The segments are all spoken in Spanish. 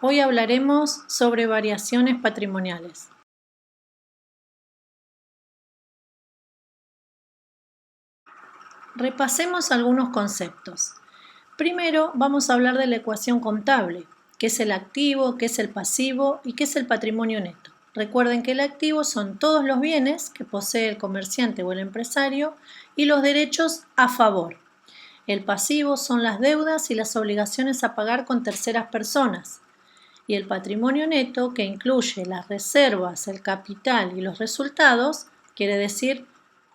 Hoy hablaremos sobre variaciones patrimoniales. Repasemos algunos conceptos. Primero vamos a hablar de la ecuación contable, qué es el activo, qué es el pasivo y qué es el patrimonio neto. Recuerden que el activo son todos los bienes que posee el comerciante o el empresario y los derechos a favor. El pasivo son las deudas y las obligaciones a pagar con terceras personas. Y el patrimonio neto, que incluye las reservas, el capital y los resultados, quiere decir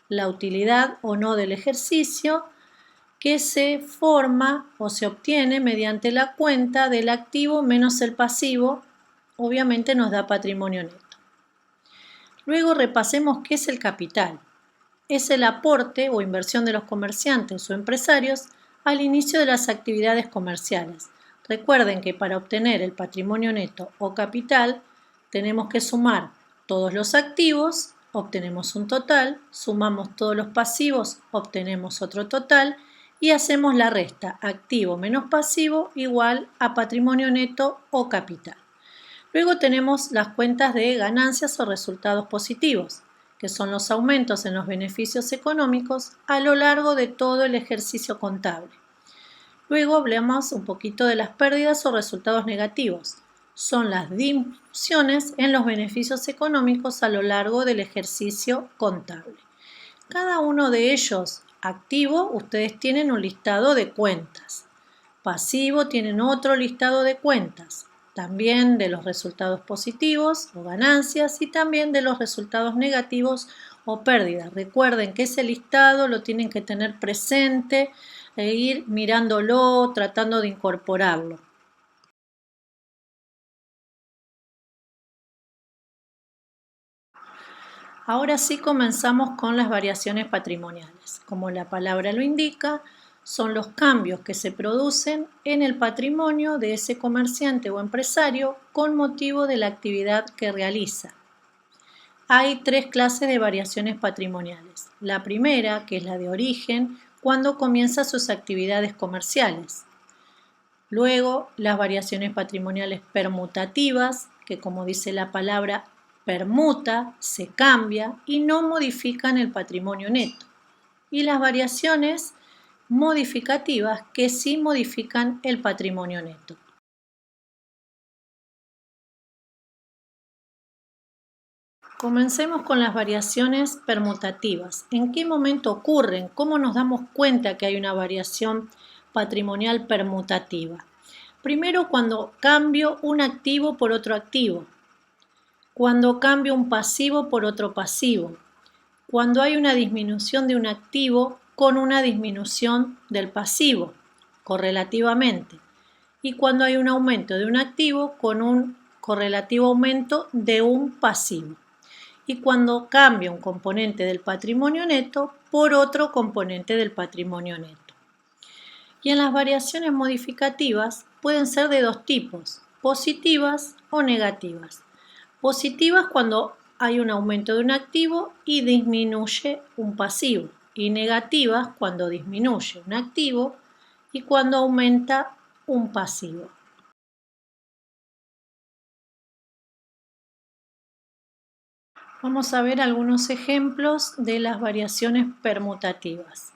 la utilidad o no del ejercicio, que se forma o se obtiene mediante la cuenta del activo menos el pasivo, obviamente nos da patrimonio neto. Luego repasemos qué es el capital. Es el aporte o inversión de los comerciantes o empresarios al inicio de las actividades comerciales. Recuerden que para obtener el patrimonio neto o capital tenemos que sumar todos los activos, obtenemos un total, sumamos todos los pasivos, obtenemos otro total y hacemos la resta activo menos pasivo igual a patrimonio neto o capital. Luego tenemos las cuentas de ganancias o resultados positivos, que son los aumentos en los beneficios económicos a lo largo de todo el ejercicio contable. Luego hablamos un poquito de las pérdidas o resultados negativos. Son las disminuciones en los beneficios económicos a lo largo del ejercicio contable. Cada uno de ellos, activo, ustedes tienen un listado de cuentas. Pasivo, tienen otro listado de cuentas. También de los resultados positivos o ganancias y también de los resultados negativos o pérdidas. Recuerden que ese listado lo tienen que tener presente e ir mirándolo, tratando de incorporarlo. Ahora sí comenzamos con las variaciones patrimoniales. Como la palabra lo indica, son los cambios que se producen en el patrimonio de ese comerciante o empresario con motivo de la actividad que realiza. Hay tres clases de variaciones patrimoniales. La primera, que es la de origen, cuando comienza sus actividades comerciales. Luego, las variaciones patrimoniales permutativas, que como dice la palabra, permuta, se cambia y no modifican el patrimonio neto. Y las variaciones modificativas que sí modifican el patrimonio neto. Comencemos con las variaciones permutativas. ¿En qué momento ocurren? ¿Cómo nos damos cuenta que hay una variación patrimonial permutativa? Primero, cuando cambio un activo por otro activo. Cuando cambio un pasivo por otro pasivo. Cuando hay una disminución de un activo con una disminución del pasivo, correlativamente. Y cuando hay un aumento de un activo con un correlativo aumento de un pasivo. Y cuando cambia un componente del patrimonio neto por otro componente del patrimonio neto. Y en las variaciones modificativas pueden ser de dos tipos, positivas o negativas. Positivas cuando hay un aumento de un activo y disminuye un pasivo, y negativas cuando disminuye un activo y cuando aumenta un pasivo. Vamos a ver algunos ejemplos de las variaciones permutativas.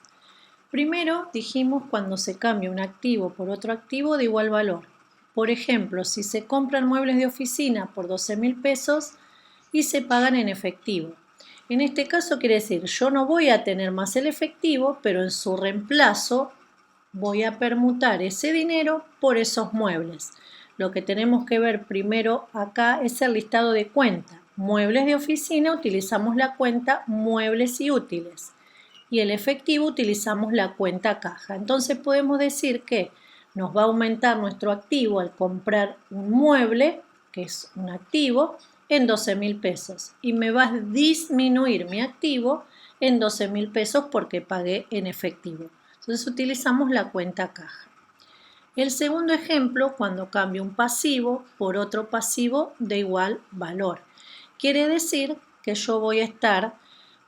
Primero dijimos cuando se cambia un activo por otro activo de igual valor. Por ejemplo, si se compran muebles de oficina por 12.000 pesos y se pagan en efectivo. En este caso quiere decir, yo no voy a tener más el efectivo, pero en su reemplazo voy a permutar ese dinero por esos muebles. Lo que tenemos que ver primero acá es el listado de cuentas. Muebles de oficina utilizamos la cuenta muebles y útiles. Y el efectivo utilizamos la cuenta caja. Entonces podemos decir que nos va a aumentar nuestro activo al comprar un mueble, que es un activo, en 12.000 pesos. Y me va a disminuir mi activo en 12.000 pesos porque pagué en efectivo. Entonces utilizamos la cuenta caja. El segundo ejemplo, cuando cambio un pasivo por otro pasivo de igual valor. Quiere decir que yo voy a estar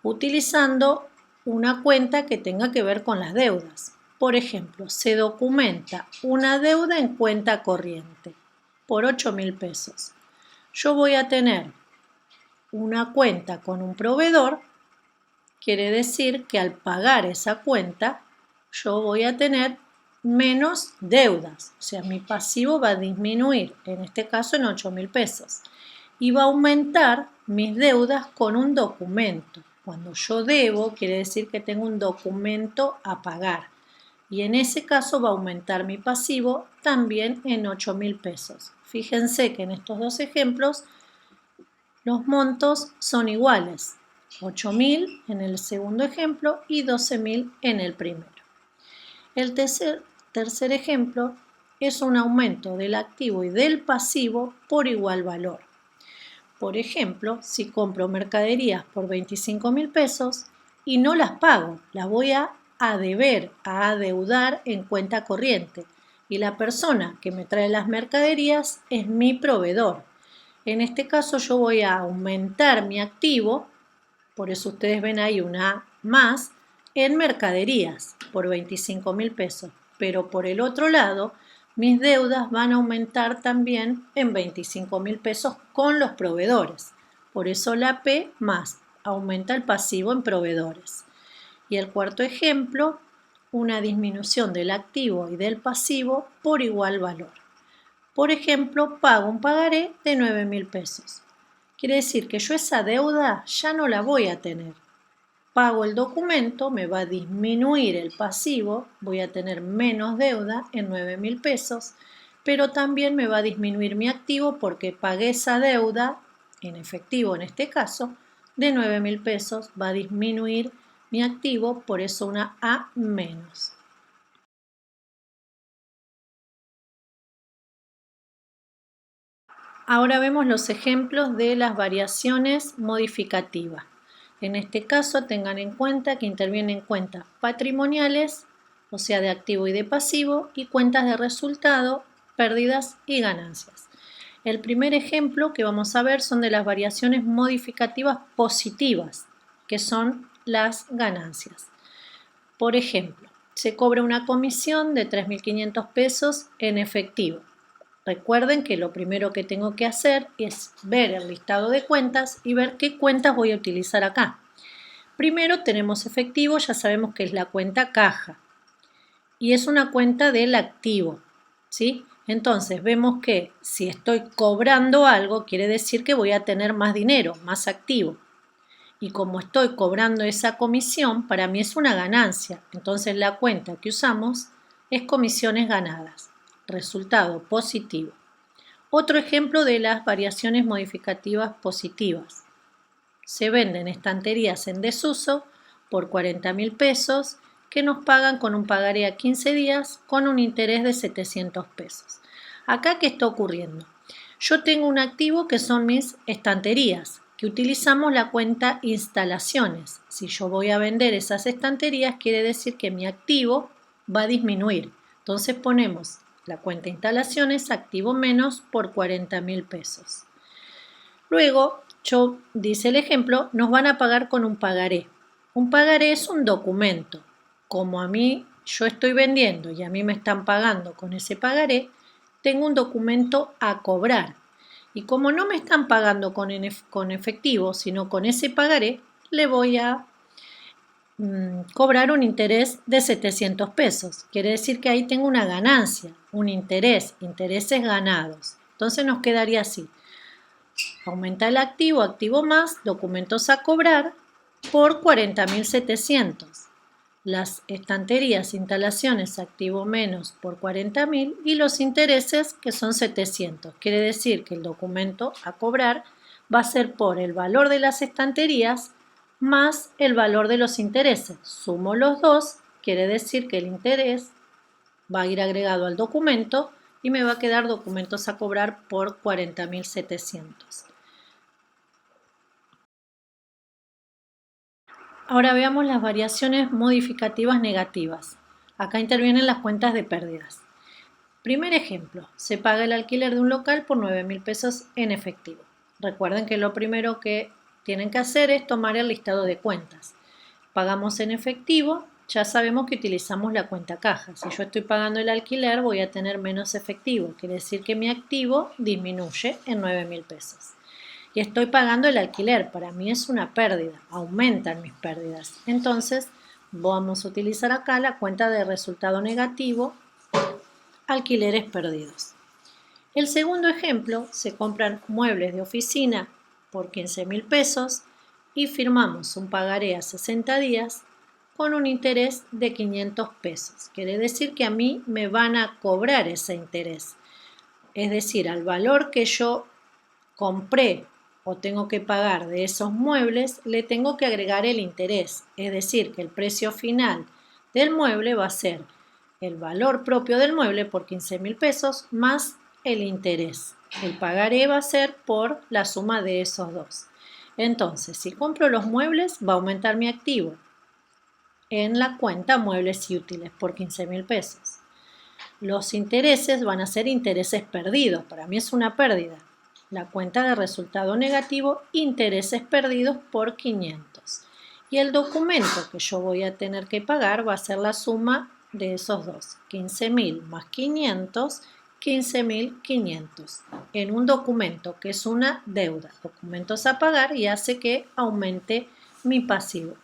utilizando una cuenta que tenga que ver con las deudas. Por ejemplo, se documenta una deuda en cuenta corriente. por 8.000 pesos. Yo voy a tener una cuenta con un proveedor, quiere decir que al pagar esa cuenta yo voy a tener menos deudas, o sea, mi pasivo va a disminuir, en este caso en 8.000 pesos, y va a aumentar mis deudas con un documento. Cuando yo debo, quiere decir que tengo un documento a pagar, y en ese caso va a aumentar mi pasivo también en 8.000 pesos. Fíjense que en estos dos ejemplos los montos son iguales, 8.000 en el segundo ejemplo y 12.000 en el primero. El tercer ejemplo es un aumento del activo y del pasivo por igual valor. Por ejemplo, si compro mercaderías por 25.000 pesos y no las pago, las voy a deber, a adeudar en cuenta corriente, y la persona que me trae las mercaderías es mi proveedor. En este caso yo voy a aumentar mi activo, por eso ustedes ven ahí una más, en mercaderías por 25.000 pesos. Pero por el otro lado, mis deudas van a aumentar también en 25.000 pesos con los proveedores. Por eso la P más aumenta el pasivo en proveedores. Y el cuarto ejemplo, una disminución del activo y del pasivo por igual valor. Por ejemplo, pago un pagaré de 9.000 pesos. Quiere decir que yo esa deuda ya no la voy a tener. Pago el documento, me va a disminuir el pasivo, voy a tener menos deuda en 9.000 pesos, pero también me va a disminuir mi activo porque pagué esa deuda, en efectivo en este caso, de 9.000 pesos, va a disminuir mi activo, por eso una A menos. Ahora vemos los ejemplos de las variaciones modificativas. En este caso tengan en cuenta que intervienen cuentas patrimoniales, o sea de activo y de pasivo, y cuentas de resultado, pérdidas y ganancias. El primer ejemplo que vamos a ver son de las variaciones modificativas positivas, que son las ganancias. Por ejemplo, se cobra una comisión de 3.500 pesos en efectivo. Recuerden que lo primero que tengo que hacer es ver el listado de cuentas y ver qué cuentas voy a utilizar acá. Primero tenemos efectivo, ya sabemos que es la cuenta caja y es una cuenta del activo, ¿sí? Entonces vemos que si estoy cobrando algo quiere decir que voy a tener más dinero, más activo. Y como estoy cobrando esa comisión, para mí es una ganancia. Entonces la cuenta que usamos es comisiones ganadas. Resultado positivo. Otro ejemplo de las variaciones modificativas positivas. Se venden estanterías en desuso por 40.000 pesos que nos pagan con un pagaré a 15 días con un interés de 700 pesos. Acá, ¿qué está ocurriendo? Yo tengo un activo que son mis estanterías, que utilizamos la cuenta instalaciones. Si yo voy a vender esas estanterías, quiere decir que mi activo va a disminuir. Entonces ponemos la cuenta instalaciones, activo menos por 40.000 pesos. Luego, dice el ejemplo, nos van a pagar con un pagaré. Un pagaré es un documento. Como yo estoy vendiendo y a mí me están pagando con ese pagaré, tengo un documento a cobrar. Y como no me están pagando con efectivo, sino con ese pagaré, le voy a cobrar un interés de 700 pesos. Quiere decir que ahí tengo una ganancia, un interés, intereses ganados. Entonces nos quedaría así. Aumenta el activo, activo más, documentos a cobrar por 40.700. Las estanterías, instalaciones, activo menos por 40.000 y los intereses que son 700. Quiere decir que el documento a cobrar va a ser por el valor de las estanterías más el valor de los intereses. Sumo los dos, quiere decir que el interés va a ir agregado al documento y me va a quedar documentos a cobrar por 40.700. Ahora veamos las variaciones modificativas negativas. Acá intervienen las cuentas de pérdidas. Primer ejemplo, se paga el alquiler de un local por 9.000 pesos en efectivo. Recuerden que lo primero que tienen que hacer es tomar el listado de cuentas. Pagamos en efectivo ya sabemos que utilizamos la cuenta caja. Si yo estoy pagando el alquiler, voy a tener menos efectivo. Quiere decir que mi activo disminuye en 9.000 pesos. Y estoy pagando el alquiler. Para mí es una pérdida. Aumentan mis pérdidas. Entonces, vamos a utilizar acá la cuenta de resultado negativo, alquileres perdidos. El segundo ejemplo, se compran muebles de oficina por 15.000 pesos y firmamos un pagaré a 60 días con un interés de 500 pesos. Quiere decir que a mí me van a cobrar ese interés. Es decir, al valor que yo compré o tengo que pagar de esos muebles, le tengo que agregar el interés. Es decir, que el precio final del mueble va a ser el valor propio del mueble por 15.000 pesos más el interés. El pagaré va a ser por la suma de esos dos. Entonces, si compro los muebles, va a aumentar mi activo en la cuenta muebles y útiles por 15.000 pesos. Los intereses van a ser intereses perdidos. Para mí es una pérdida. La cuenta de resultado negativo, intereses perdidos por 500. Y el documento que yo voy a tener que pagar va a ser la suma de esos dos. 15.000 más 500, 15.500. En un documento que es una deuda. Documentos a pagar y hace que aumente mi pasivo.